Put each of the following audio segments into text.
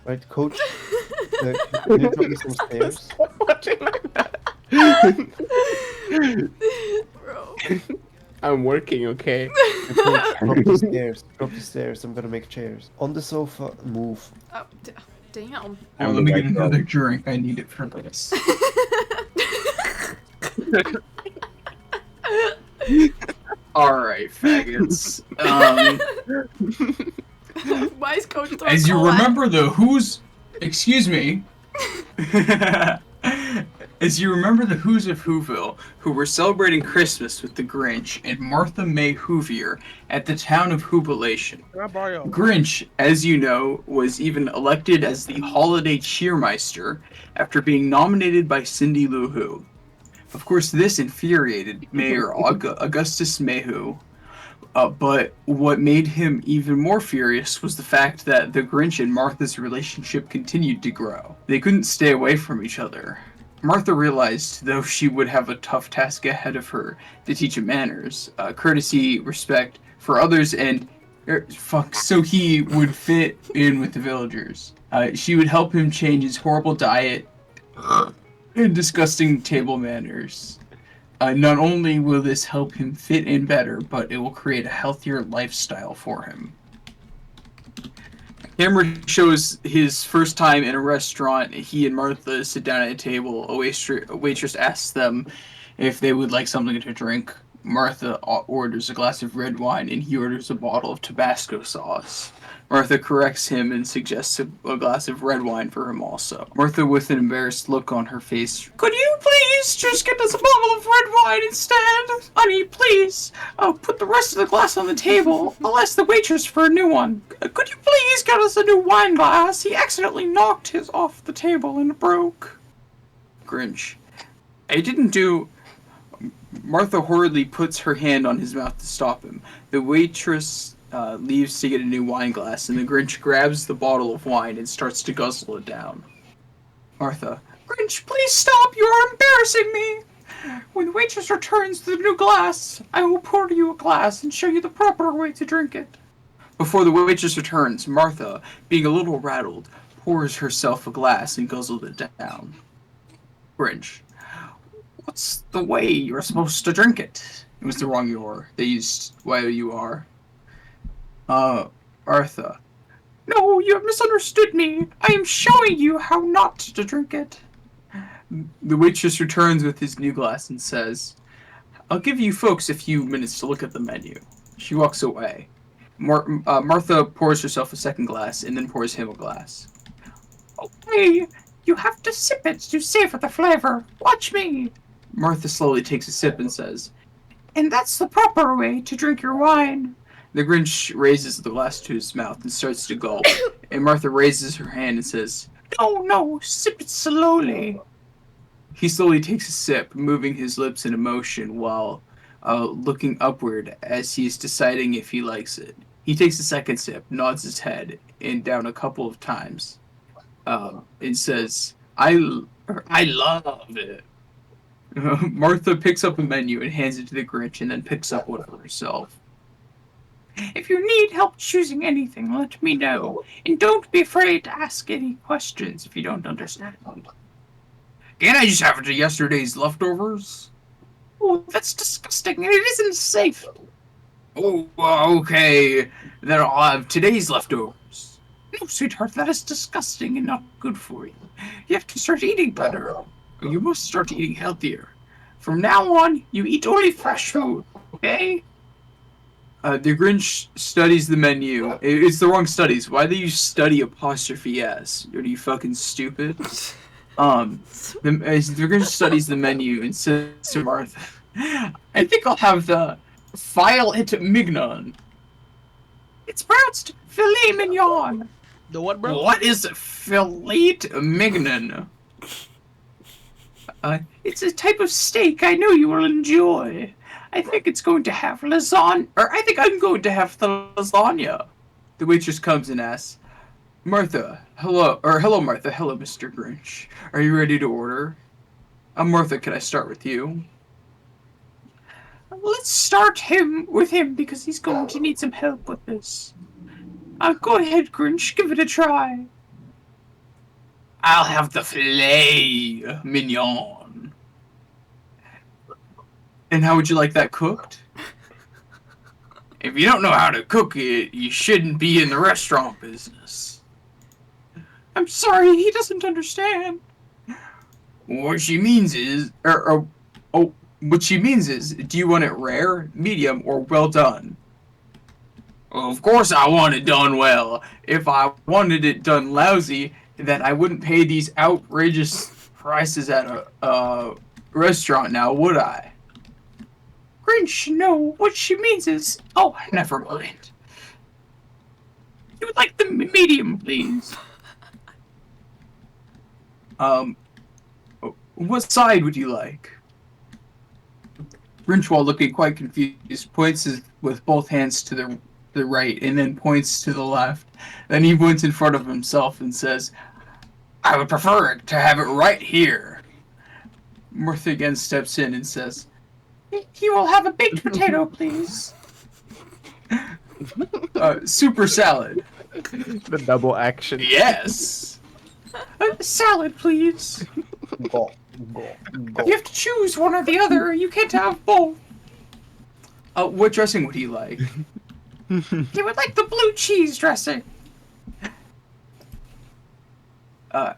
Right, Coach? Can you drop me some stairs? Watching like that. Bro. I'm working, okay? Coach, drop the stairs. Drop the stairs. I'm gonna make chairs. On the sofa, move. Oh, damn. Oh, I'm let the me white get belt. another drink. I need it for this. Alright, faggots. Why is Coach throwing As you coal at- remember the Who's... Excuse me. As you remember the Who's of Whoville, who were celebrating Christmas with the Grinch and Martha May Whovier at the town of Whobilation. Can I borrow your Grinch, as you know, was even elected as the Holiday Cheermeister after being nominated by Cindy Lou Who. Of course, this infuriated Mayor Augustus Mayhew. But what made him even more furious was the fact that the Grinch and Martha's relationship continued to grow. They couldn't stay away from each other. Martha realized, though she would have a tough task ahead of her to teach him manners, courtesy, respect for others, and so he would fit in with the villagers. She would help him change his horrible diet and disgusting table manners. Not only will this help him fit in better, but it will create a healthier lifestyle for him. Camera shows his first time in a restaurant. He and Martha sit down at a table. A waitress asks them if they would like something to drink. Martha orders a glass of red wine, and he orders a bottle of Tabasco sauce. Martha corrects him and suggests a glass of red wine for him also. Martha, with an embarrassed look on her face, "Could you please just get us a bottle of red wine instead? Honey, please. Put the rest of the glass on the table. I'll ask the waitress for a new one. Could you please get us a new wine glass? He accidentally knocked his off the table and it broke." Grinch. I didn't do... Martha hurriedly puts her hand on his mouth to stop him. The waitress leaves to get a new wine glass, and the Grinch grabs the bottle of wine and starts to guzzle it down. Martha. "Grinch, please stop! You are embarrassing me! When the waitress returns the new glass, I will pour you a glass and show you the proper way to drink it." Before the waitress returns, Martha, being a little rattled, pours herself a glass and guzzles it down. Grinch. "What's the way you're supposed to drink it?" It was the wrong "your." They used Y-O-U-R. Martha. "No, you have misunderstood me. I am showing you how not to drink it." The waitress returns with his new glass and says, "I'll give you folks a few minutes to look at the menu." She walks away. Martha pours herself a second glass and then pours him a glass. "Okay, you have to sip it to savor the flavor. Watch me." Martha slowly takes a sip and says, "And that's the proper way to drink your wine." The Grinch raises the glass to his mouth and starts to gulp, and Martha raises her hand and says, No, sip it slowly." He slowly takes a sip, moving his lips in motion while looking upward as he is deciding if he likes it. He takes a second sip, nods his head and down a couple of times, and says, I love it." Martha picks up a menu and hands it to the Grinch and then picks up one for herself. "If you need help choosing anything, let me know. And don't be afraid to ask any questions if you don't understand." "Can't I just have yesterday's leftovers?" "Oh, that's disgusting and it isn't safe." "Oh, okay. Then I'll have today's leftovers." "No, sweetheart, that is disgusting and not good for you. You have to start eating better. You must start eating healthier. From now on, you eat only fresh food, okay?" The Grinch studies the menu. It's the wrong studies. Why do you study apostrophe S? Are you fucking stupid? The Grinch studies the menu and says to Martha, "I think I'll have the filet mignon." "It's pronounced filet mignon." The what, bro? "What is filet mignon?" It's a type of steak I know you will enjoy. I think it's going to have lasagna, or I think I'm going to have the lasagna." The waitress comes and asks, "Martha, hello, Martha, hello, Mr. Grinch. Are you ready to order?" Martha, can I start with you?" "Let's start with him because he's going to need some help with this. Go ahead, Grinch, give it a try." I'll have the filet mignon. And how would you like that cooked? If you don't know how to cook it, you shouldn't be in the restaurant business. I'm sorry, he doesn't understand. What she means is, what she means is, do you want it rare, medium, or well done? Well, of course I want it done well. If I wanted it done lousy, then I wouldn't pay these outrageous prices at a restaurant now, would I? Grinch, no, what she means is... Oh, never mind. You would like the medium, please. What side would you like? Grinch, while looking quite confused, points with both hands to the right and then points to the left. Then he points in front of himself and says, I would prefer to have it right here. Martha again steps in and says, you will have a baked potato, please. Super salad. The double action. Yes. Salad, please. Go, go, go. You have to choose one or the other. You can't have both. What dressing would he like? He would like the blue cheese dressing.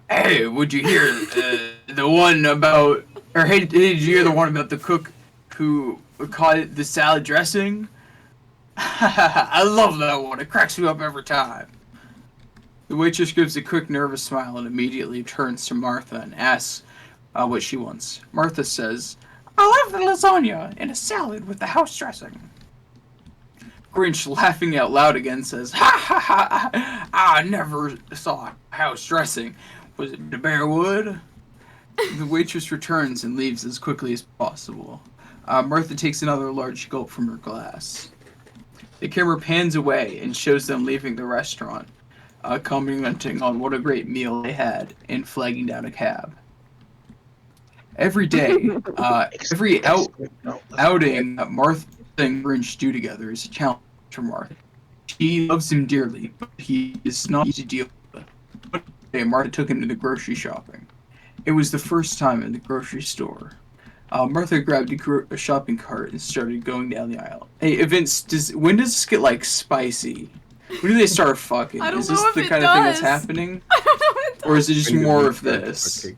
Hey, would you hear the one about... Or hey, did you hear the one about the cook who called it the salad dressing? I love that one. It cracks me up every time. The waitress gives a quick, nervous smile and immediately turns to Martha and asks what she wants. Martha says, I'll have the lasagna and a salad with the house dressing. Grinch, laughing out loud again, says, ha ha ha, I never saw house dressing. Was it the Bearwood? The waitress returns and leaves as quickly as possible. Martha takes another large gulp from her glass. The camera pans away and shows them leaving the restaurant, commenting on what a great meal they had and flagging down a cab. Every day, every outing that Martha and Grinch do together is a challenge for Martha. She loves him dearly, but he is not easy to deal with. One day, Martha took him to the grocery shopping. It was the first time in the grocery store. Martha grabbed a shopping cart and started going down the aisle. Hey, Vince, when does this get, like, spicy? When do they start fucking? I don't Is this know if the it kind of thing that's does. happening? I don't know what Or is it just When do more they of start this? fucking?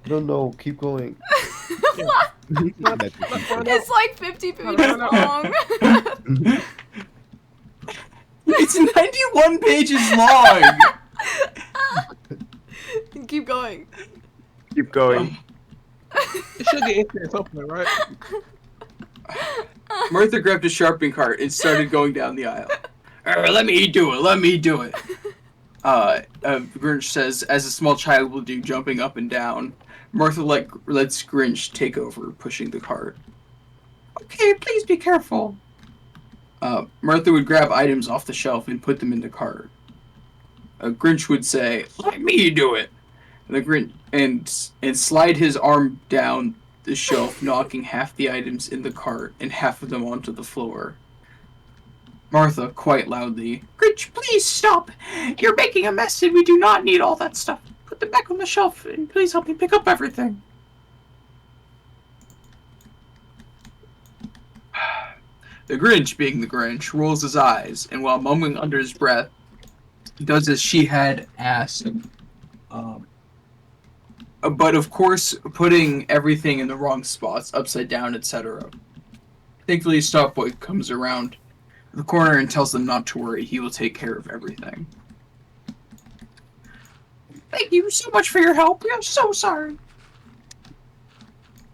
I don't know. Keep going. It's like 50 pages long. It's 91 pages long! Keep going. Keep going. It should get into its opener, right? Martha grabbed a shopping cart and started going down the aisle. Let me do it. Grinch says, as a small child will do, jumping up and down. Martha lets Grinch take over, pushing the cart. Okay, please be careful. Martha would grab items off the shelf and put them in the cart. Grinch would say, let me do it. And slide his arm down the shelf, knocking half the items in the cart and half of them onto the floor. Martha, quite loudly, Grinch, please stop! You're making a mess and we do not need all that stuff. Put them back on the shelf and please help me pick up everything. The Grinch, being the Grinch, rolls his eyes and while mumbling under his breath, does as she had asked. But of course, putting everything in the wrong spots, upside down, etc. Thankfully, Stockboy comes around the corner and tells them not to worry. He will take care of everything. Thank you so much for your help. We are so sorry.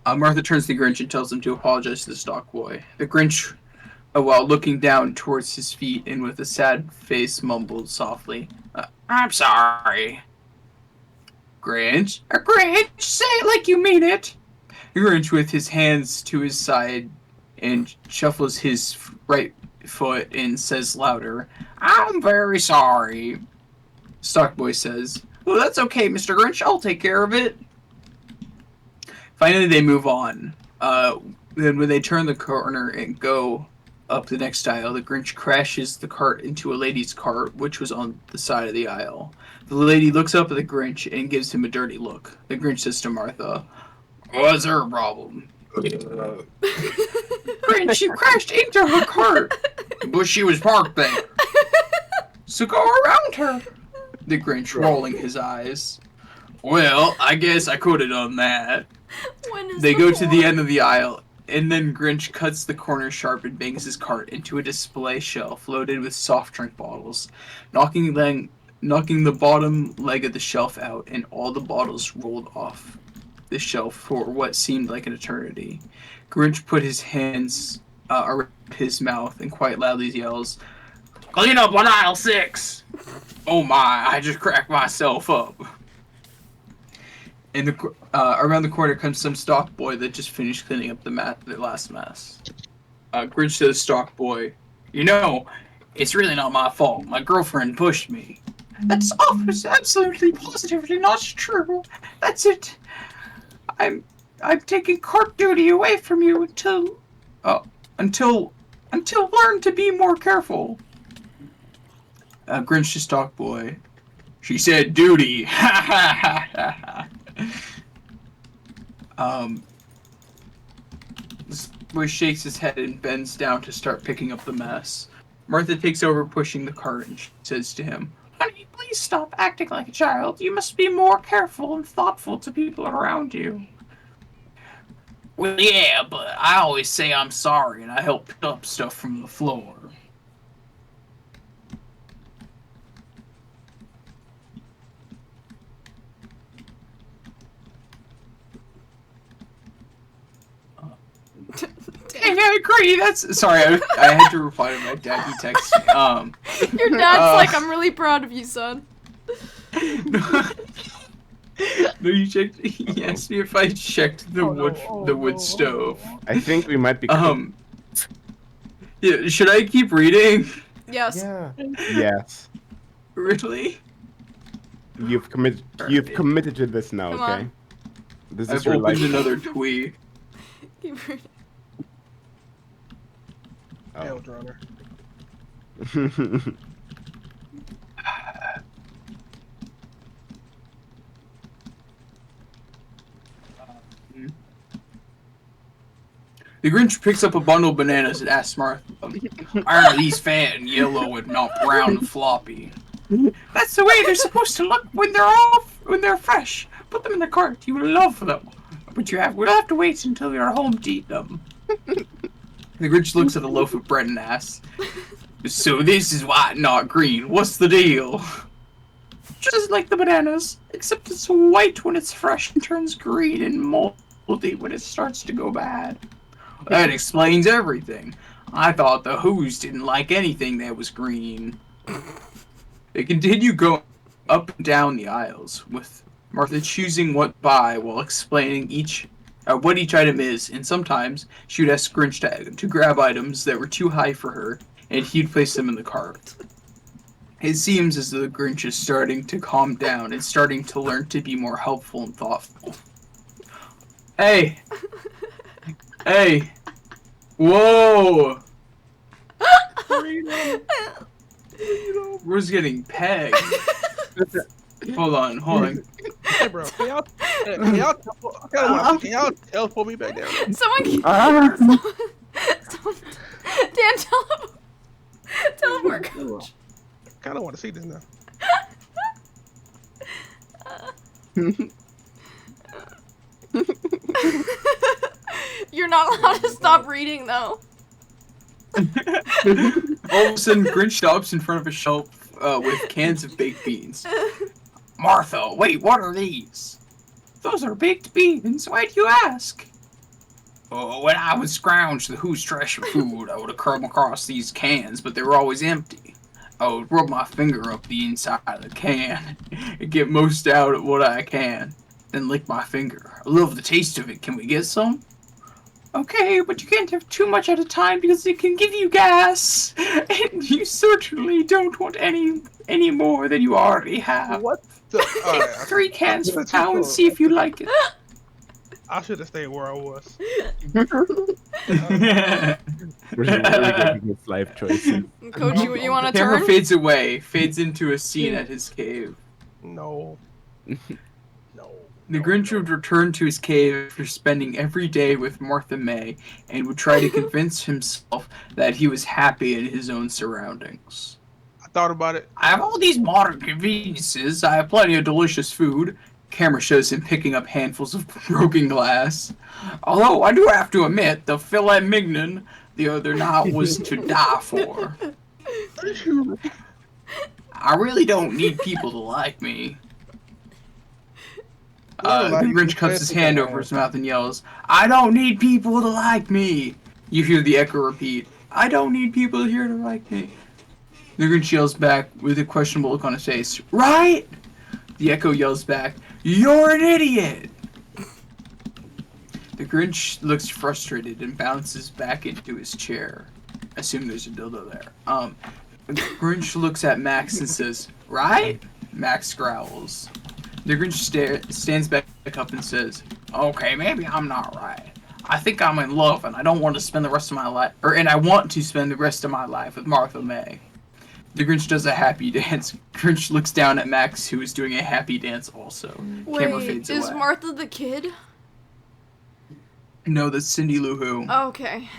Martha turns to the Grinch and tells him to apologize to the Stockboy. The Grinch, while looking down towards his feet and with a sad face, mumbled softly, I'm sorry. Grinch, say it like you mean it. Grinch, with his hands to his side and shuffles his right foot and says louder, I'm very sorry. Stockboy says, well, that's okay, Mr. Grinch. I'll take care of it. Finally, they move on. Then when they turn the corner and go Up the next aisle, the Grinch crashes the cart into a lady's cart, which was on the side of the aisle. The lady looks up at the Grinch and gives him a dirty look. The Grinch says to Martha, "What's her problem?" Grinch, you crashed into her cart, but she was parked there. So go around her. The Grinch rolling his eyes. Well, I guess I could have done that. They go to the end of the aisle, and then Grinch cuts the corner sharp and bangs his cart into a display shelf loaded with soft drink bottles, knocking the bottom leg of the shelf out, and all the bottles rolled off the shelf for what seemed like an eternity. Grinch put his hands around his mouth and quite loudly yells, "Clean up on aisle 6! Oh my, I just cracked myself up." And around the corner comes some stock boy that just finished cleaning up the last mess. Grinch to the stock boy, "You know, it's really not my fault. My girlfriend pushed me." "That's absolutely positively not true. That's it. I'm taking cart duty away from you until learn to be more careful." Grinch to stock boy, "She said duty." Ha ha ha ha ha. This boy shakes his head and bends down to start picking up the mess. Martha takes over pushing the cart and she says to him, "Honey, please stop acting like a child. You must be more careful and thoughtful to people around you." "Well, yeah, but I always say I'm sorry and I help pick up stuff from the floor." I agree. That's sorry. I had to reply to my dad. He texted me. Your dad's like, "I'm really proud of you, son." No, you checked. He asked me if I checked the wood stove. I think we might be. Yeah. Should I keep reading? Yes. Yeah. Yes. Really? You've committed to this now. Come Okay. on. This I've is your life. opened another tweet. Keep reading. Hell, Drunner. The Grinch picks up a bundle of bananas and asks Martha, "Are these fat and yellow and not brown and floppy?" "That's the way they're supposed to look when they're fresh. Put them in the cart. You will love them. But we'll have to wait until you're home to eat them." The Grinch looks at the loaf of bread and asks, "So this is white, not green. What's the deal?" "Just like the bananas, except it's white when it's fresh and turns green and moldy when it starts to go bad." "That explains everything. I thought the Who's didn't like anything that was green." They continue going up and down the aisles, with Martha choosing what to buy while explaining what each item is, and sometimes she would ask Grinch to grab items that were too high for her, and he'd place them in the cart. It seems as though the Grinch is starting to calm down and starting to learn to be more helpful and thoughtful. Hey! Hey! Whoa! We're getting pegged. Hold on. Hey, bro, can y'all teleport me back down? Someone, Dan, teleport coach. I kind of want to see this now. You're not allowed to stop reading, though. All of a sudden, Grinch stops in front of a shelf with cans of baked beans. "Martha, wait, what are these?" "Those are baked beans. Why do you ask?" "Oh, when I would scrounge the Who's trash of food, I would have come across these cans, but they were always empty. I would rub my finger up the inside of the can and get most out of what I can, then lick my finger. I love the taste of it. Can we get some?" "Okay, but you can't have too much at a time because it can give you gas, and you certainly don't want any more than you already have. What the? Take 3 cans for now and see if you like it." I should have stayed where I was. We're really giving this life choices. Coach, you want to Camera turn? fades away, fades into a scene at his cave. No. No. The Grinch would return to his cave after spending every day with Martha May and would try to convince himself that he was happy in his own surroundings. I thought about it. I have all these modern conveniences. I have plenty of delicious food. Camera shows him picking up handfuls of broken glass. Although I do have to admit, the filet mignon the other night was to die for. I really don't need people to like me. The Grinch cups his hand over his mouth and yells, "I don't need people to like me!" You hear the echo repeat, "I don't need people here to like me." The Grinch yells back with a questionable look on his face, "Right?" The echo yells back, "You're an idiot!" The Grinch looks frustrated and bounces back into his chair. I assume there's a dildo there. The Grinch looks at Max and says, "Right?" Max growls. The Grinch stands back up and says, "Okay, maybe I'm not right. I think I'm in love and I don't want to spend the rest of my life, and I want to spend the rest of my life with Martha May." The Grinch does a happy dance. Grinch looks down at Max, who is doing a happy dance also. Camera Wait, fades is away. Martha the kid? No, that's Cindy Lou Who. Oh, okay.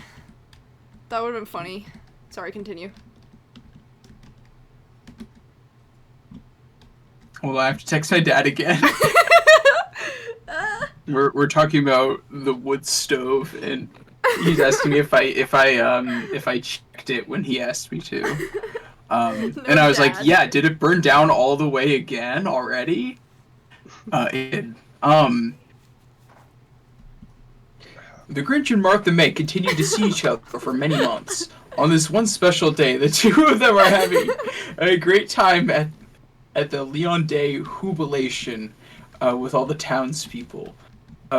That would have been funny. Sorry, continue. Well, I have to text my dad again. We're talking about the wood stove, and he's asking me if I checked it when he asked me to. And I was like, Dad. "Yeah, did it burn down all the way again already?" The Grinch and Martha May continue to see each other for many months. On this one special day, the two of them are having a great time at the Leon Day jubilation with all the townspeople.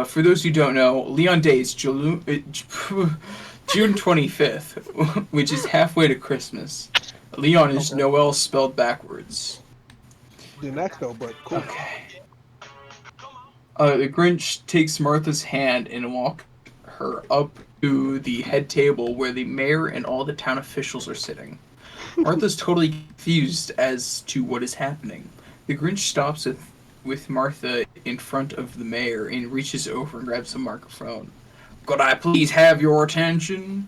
For those who don't know, Leon Day is June 25th, which is halfway to Christmas. Leon is Noel spelled backwards. Didn't ask though, but cool. Okay. The Grinch takes Martha's hand and walks her up to the head table where the mayor and all the town officials are sitting. Martha's totally confused as to what is happening. The Grinch stops with Martha in front of the mayor and reaches over and grabs the microphone. "Could I please have your attention?"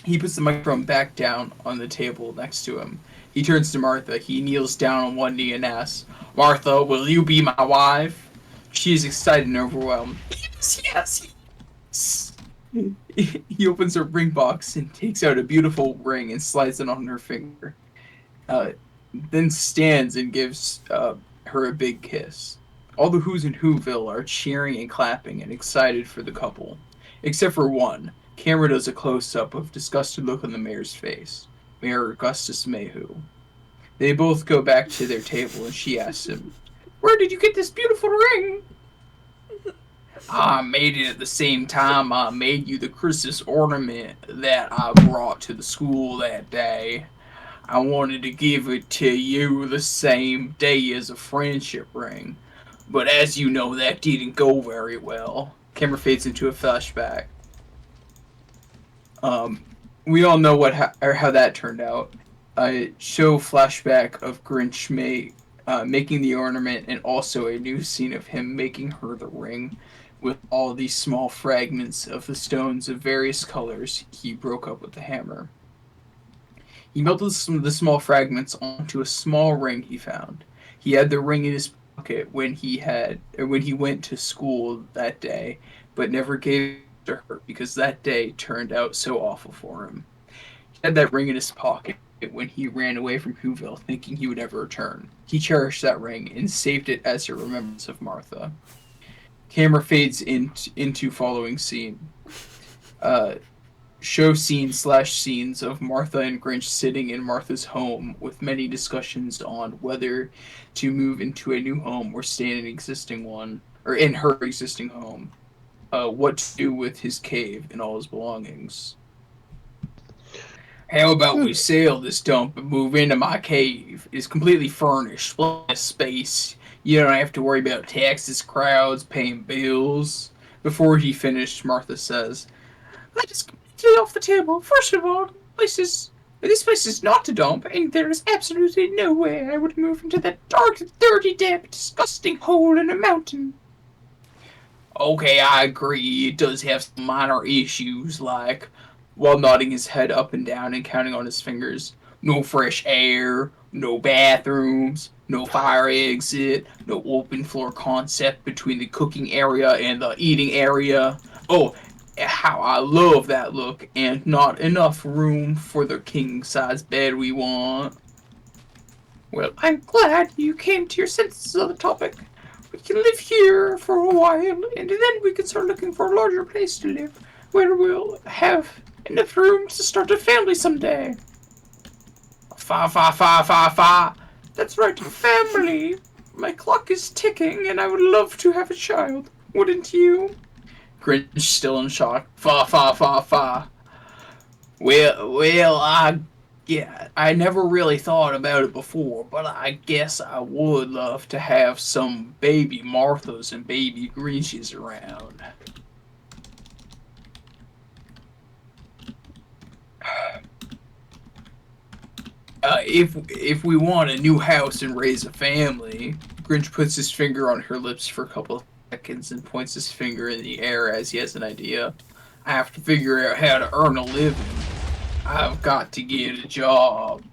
He puts the microphone back down on the table next to him. He turns to Martha. He kneels down on one knee and asks, "Martha, will you be my wife?" She is excited and overwhelmed. "Yes, yes, yes." He opens her ring box and takes out a beautiful ring and slides it on her finger. Then stands and gives her a big kiss. All the Who's in Whoville are cheering and clapping and excited for the couple. Except for one. Camera does a close-up of disgusted look on the mayor's face. Mayor Augustus Mayhew. They both go back to their table and she asks him, "Where did you get this beautiful ring?" "I made it at the same time I made you the Christmas ornament that I brought to the school that day. I wanted to give it to you the same day as a friendship ring. But as you know, that didn't go very well." Camera fades into a flashback. We all know how that turned out. Show flashback of Grinch making the ornament and also a new scene of him making her the ring with all these small fragments of the stones of various colors he broke up with the hammer. He melted some of the small fragments onto a small ring he found. He had the ring in his pocket when he went to school that day, but never gave it to her because that day turned out so awful for him. He had that ring in his pocket when he ran away from Whoville thinking he would never return. He cherished that ring and saved it as a remembrance of Martha. Camera fades into following scene. Show scenes of Martha and Grinch sitting in Martha's home with many discussions on whether to move into a new home or stay in an existing one, or in her existing home. What to do with his cave and all his belongings. "How about we sell this dump and move into my cave? It's completely furnished, plenty of space. You don't have to worry about taxes, crowds, paying bills. Before he finished, Martha says, "Let us get off the table. First of all, this place is not a dump, and there is absolutely no way I would move into that dark, dirty, damp, disgusting hole in a mountain." Okay, I agree. It does have some minor issues, like, while nodding his head up and down and counting on his fingers, no fresh air, no bathrooms, no fire exit, no open floor concept between the cooking area and the eating area. Oh, how I love that look, and not enough room for the king-size bed we want. Well, I'm glad you came to your senses on the topic. We can live here for a while, and then we can start looking for a larger place to live, where we'll have enough room to start a family someday. Fa. That's right, family. My clock is ticking, and I would love to have a child. Wouldn't you? Grinch still in shock. Fa. Well, I never really thought about it before, but I guess I would love to have some baby Marthas and baby Grinches around. If we want a new house and raise a family, Grinch puts his finger on her lips for a couple of seconds and points his finger in the air as he has an idea. I have to figure out how to earn a living. I've got to get a job.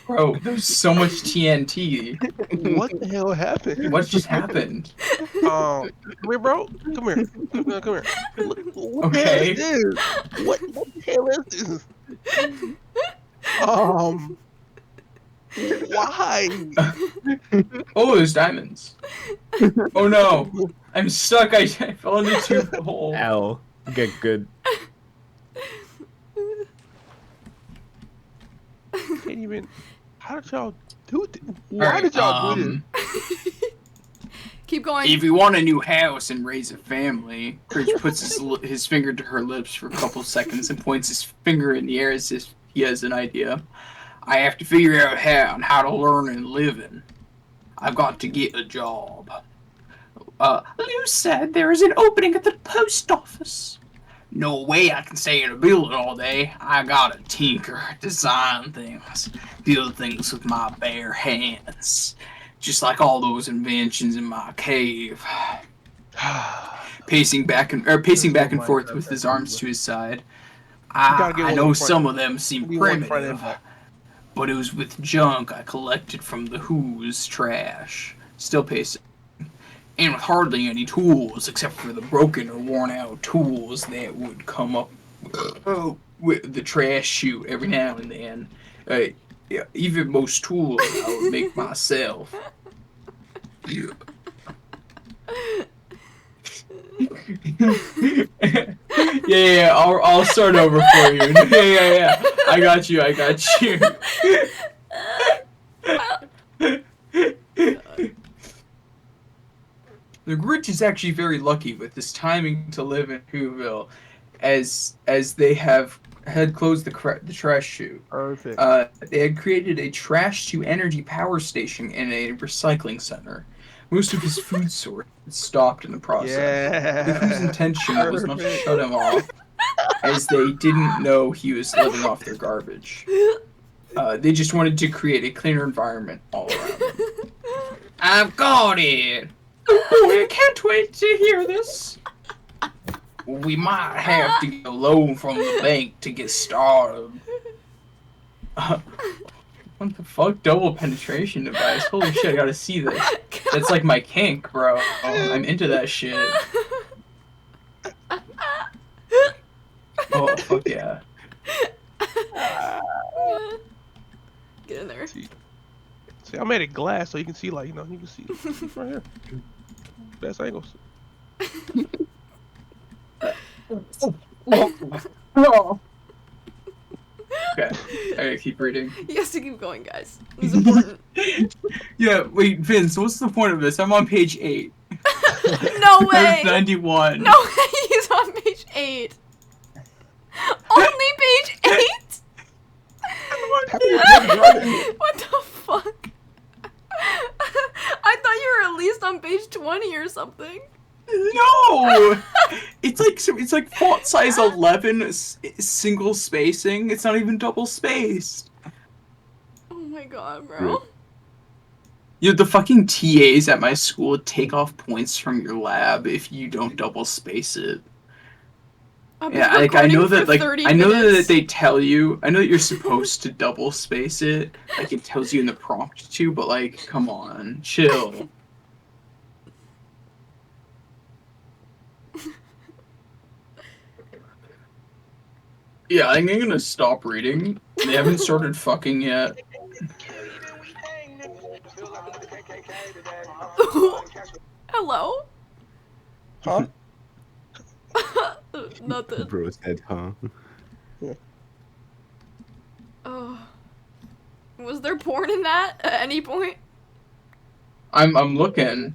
Bro, there's so much TNT. What the hell happened? What just happened? Come here, bro. Come here. Come here. What Okay. the hell is this? What the hell is this? Why? Oh, there's diamonds. Oh no, I'm stuck. I fell into the hole. Ow. Get good. Can't even. How did y'all do this? Why did y'all do this? Keep going. If you want a new house and raise a family, Grinch puts his finger to her lips for a couple seconds and points his finger in the air as if he has an idea. I have to figure out how to learn and live in. I've got to get a job. Lou said there is an opening at the post office. No way I can stay in a building all day. I gotta tinker, design things, build things with my bare hands. Just like all those inventions in my cave. Pacing back and forth with his arms to his side. I know some of them seem primitive, but it was with junk I collected from the Who's trash. Still pacing. And with hardly any tools, except for the broken or worn out tools that would come up with the trash chute every now and then. Yeah, even most tools I would make myself. Yeah, I'll start over for you. Yeah. I got you. The Grinch is actually very lucky with this timing to live in Whoville, as they had closed the trash chute. Perfect. They had created a trash to energy power station and a recycling center. Most of his food source stopped in the process. Yeah. The Who's intention was not to shut him off, as they didn't know he was living off their garbage. They just wanted to create a cleaner environment all around them. I've got it! Oh boy, I can't wait to hear this. We might have to get a loan from the bank to get started. What the fuck? Double penetration device? Holy shit, I gotta see this. That's like my kink, bro. I'm into that shit. Oh, fuck yeah. Get in there. See, I made it glass so you can see, like, you can see right here. Best angles. Okay, I gotta keep reading. He has to keep going, guys. This is important. Yeah, wait, Vince, what's the point of this? I'm on page 8. No way! There's 91. No way, he's on page 8. Only page 8? What the fuck? I thought you were at least on on page 20 or something. No! It's like font size 11, single spacing. It's not even double spaced. Oh my god, bro. Really? You know, the fucking TAs at my school take off points from your lab if you don't double space it. I've been Yeah, like I know recording that for like 30 I know minutes. that they tell you. I know that you're supposed to double space it. Like it tells you in the prompt to, but like, come on, chill. Yeah, I think I'm gonna stop reading. They haven't started fucking yet. Hello? Huh? Nothing. Bro said, huh? Oh. Was there porn in that at any point? I'm looking.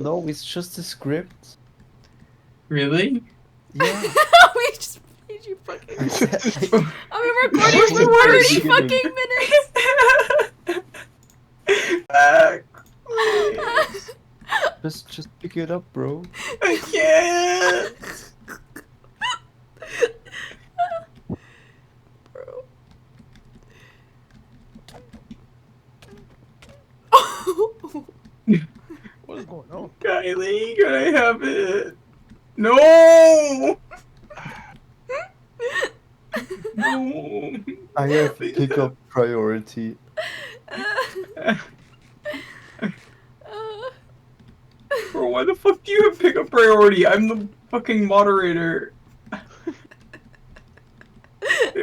No, it's just a script. Really? Yeah. We just made you fucking. I've Exactly. been recording for 30 fucking minutes. Back. Just pick it up, bro. I can't. Bro. What is going on? Kylie, can I have it? No. No. I have pickup priority. Bro, why the fuck do you have pickup priority? I'm the fucking moderator. I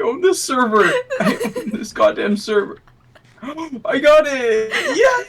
own this server. I own this goddamn server. I got it! Yeah!